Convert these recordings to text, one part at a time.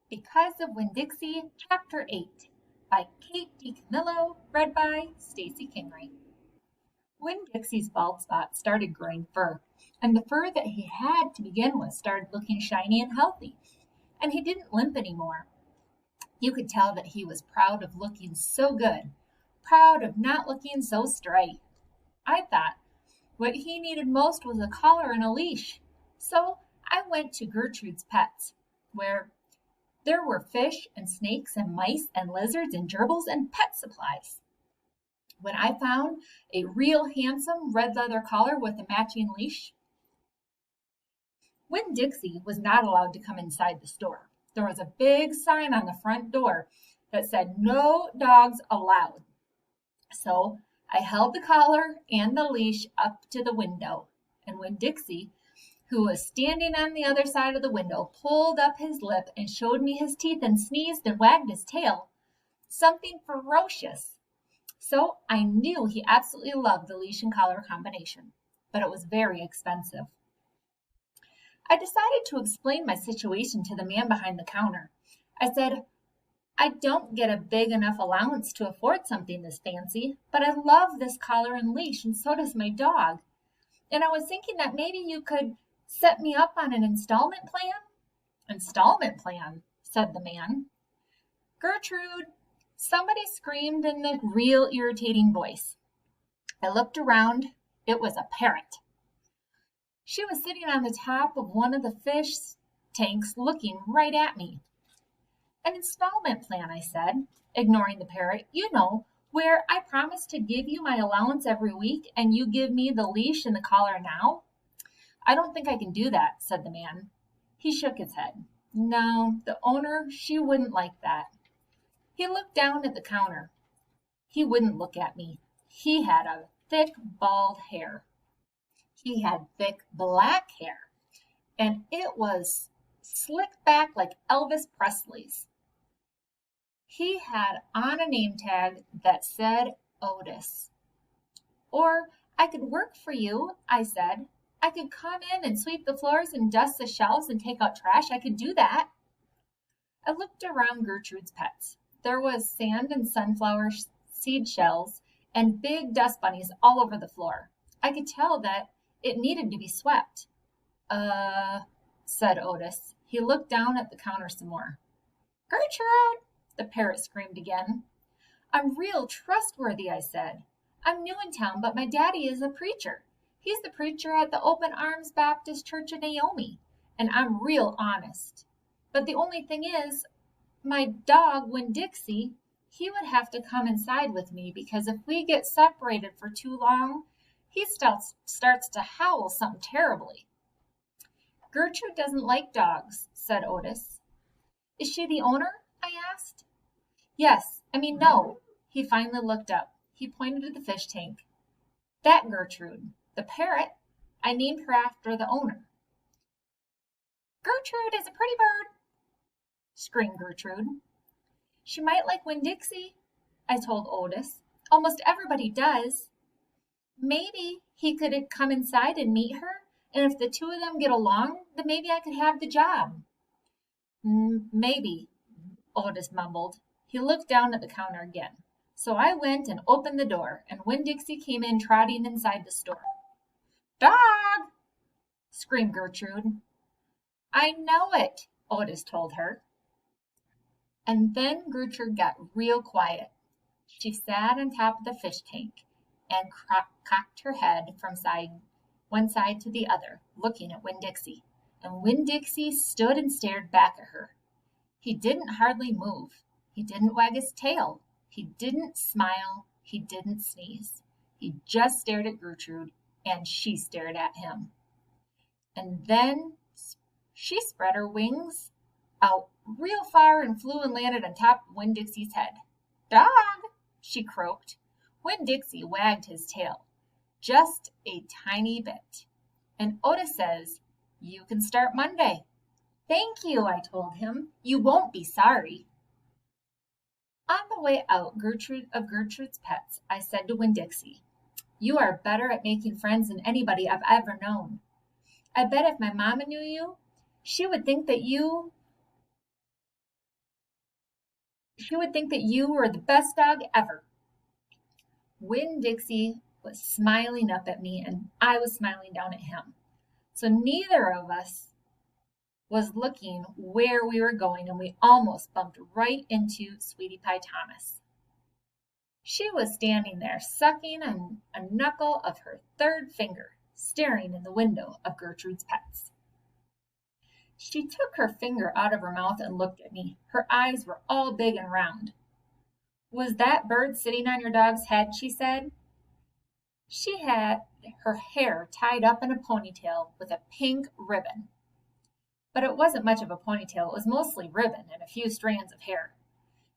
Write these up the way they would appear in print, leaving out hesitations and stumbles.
Because of Winn Dixie, Chapter 8 by Kate DiCamillo, read by Stacy Kingery. Winn Dixie's bald spot started growing fur, and the fur that he had to begin with started looking shiny and healthy, and he didn't limp anymore. You could tell that he was proud of looking so good, proud of not looking so stray. I thought what he needed most was a collar and a leash, so I went to Gertrude's Pets, where there were fish and snakes and mice and lizards and gerbils and pet supplies. When I found a real handsome red leather collar with a matching leash, Winn Dixie was not allowed to come inside the store. There was a big sign on the front door that said no dogs allowed. So I held the collar and the leash up to the window, and Winn Dixie, who was standing on the other side of the window, pulled up his lip and showed me his teeth and sneezed and wagged his tail. Something ferocious. So I knew he absolutely loved the leash and collar combination, but it was very expensive. I decided to explain my situation to the man behind the counter. I said, I don't get a big enough allowance to afford something this fancy, but I love this collar and leash, and so does my dog. And I was thinking that maybe you could set me up on an installment plan? Installment plan, said the man. Gertrude, somebody screamed in a real irritating voice. I looked around. It was a parrot. She was sitting on the top of one of the fish tanks looking right at me. An installment plan, I said, ignoring the parrot. You know, where I promise to give you my allowance every week and you give me the leash and the collar now? I don't think I can do that, said the man. He shook his head. No, the owner, she wouldn't like that. He looked down at the counter. He wouldn't look at me. He had a thick, bald hair. He had thick, black hair, and it was slicked back like Elvis Presley's. He had on a name tag that said Otis. Or I could work for you, I said. I could come in and sweep the floors and dust the shelves and take out trash. I could do that. I looked around Gertrude's Pets. There was sand and sunflower seed shells and big dust bunnies all over the floor. I could tell that it needed to be swept. Said Otis. He looked down at the counter some more. Gertrude, the parrot screamed again. I'm real trustworthy, I said. I'm new in town, but my daddy is a preacher. He's the preacher at the Open Arms Baptist Church of Naomi, and I'm real honest. But the only thing is, my dog, Winn Dixie, he would have to come inside with me because if we get separated for too long, he starts to howl something terribly. Gertrude doesn't like dogs, said Otis. Is she the owner? I asked. No. He finally looked up. He pointed to the fish tank. That Gertrude, the parrot, I named her after the owner. Gertrude is a pretty bird, screamed Gertrude. She might like Winn Dixie, I told Otis. Almost everybody does. Maybe he could come inside and meet her, and if the two of them get along, then maybe I could have the job. Maybe, Otis mumbled. He looked down at the counter again. So I went and opened the door, and Winn Dixie came in trotting inside the store. Dog! Screamed Gertrude. I know it, Otis told her. And then Gertrude got real quiet. She sat on top of the fish tank and cocked her head from one side to the other, looking at Winn Dixie. And Winn Dixie stood and stared back at her. He didn't hardly move. He didn't wag his tail. He didn't smile. He didn't sneeze. He just stared at Gertrude, and she stared at him. And then she spread her wings out real far and flew and landed on top of Winn Dixie's head. Dog, she croaked. Winn Dixie wagged his tail, just a tiny bit. And Otis says, you can start Monday. Thank you, I told him. You won't be sorry. On the way out of Gertrude's Pets, I said to Winn Dixie, you are better at making friends than anybody I've ever known. I bet if my mama knew you, she would think that you She would think that you were the best dog ever. Winn Dixie was smiling up at me, and I was smiling down at him. So neither of us was looking where we were going, and we almost bumped right into Sweetie Pie Thomas. She was standing there, sucking on a knuckle of her third finger, staring in the window of Gertrude's Pets. She took her finger out of her mouth and looked at me. Her eyes were all big and round. "Was that bird sitting on your dog's head?" she said. She had her hair tied up in a ponytail with a pink ribbon. But it wasn't much of a ponytail. It was mostly ribbon and a few strands of hair.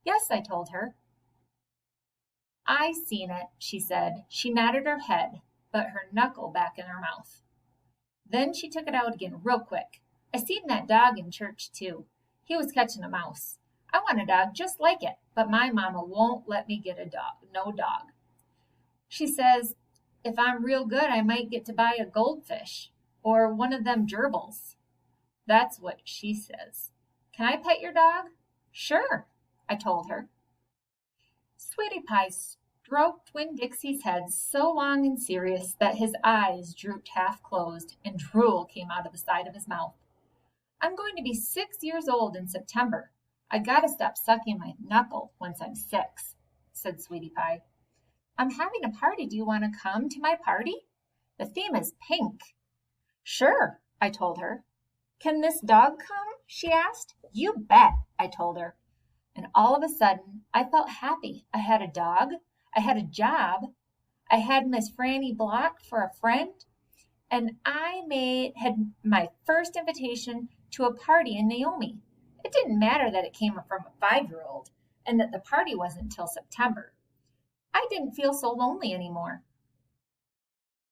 "Yes," I told her. "I seen it," she said. She nodded her head, but her knuckle back in her mouth. Then she took it out again real quick. "I seen that dog in church, too. He was catching a mouse. I want a dog just like it, but my mama won't let me get a dog, no dog. She says if I'm real good, I might get to buy a goldfish or one of them gerbils. That's what she says. Can I pet your dog?" "Sure," I told her. Sweetie Pie stroked Winn Dixie's head so long and serious that his eyes drooped half closed and drool came out of the side of his mouth. "I'm going to be 6 years old in September. I gotta stop sucking my knuckle once I'm 6, said Sweetie Pie. "I'm having a party. Do you want to come to my party? The theme is pink." "Sure," I told her. "Can this dog come?" she asked. "You bet," I told her. And all of a sudden, I felt happy. I had a dog. I had a job. I had Miss Franny Block for a friend. And I had my first invitation to a party in Naomi. It didn't matter that it came from a 5-year-old and that the party wasn't till September. I didn't feel so lonely anymore.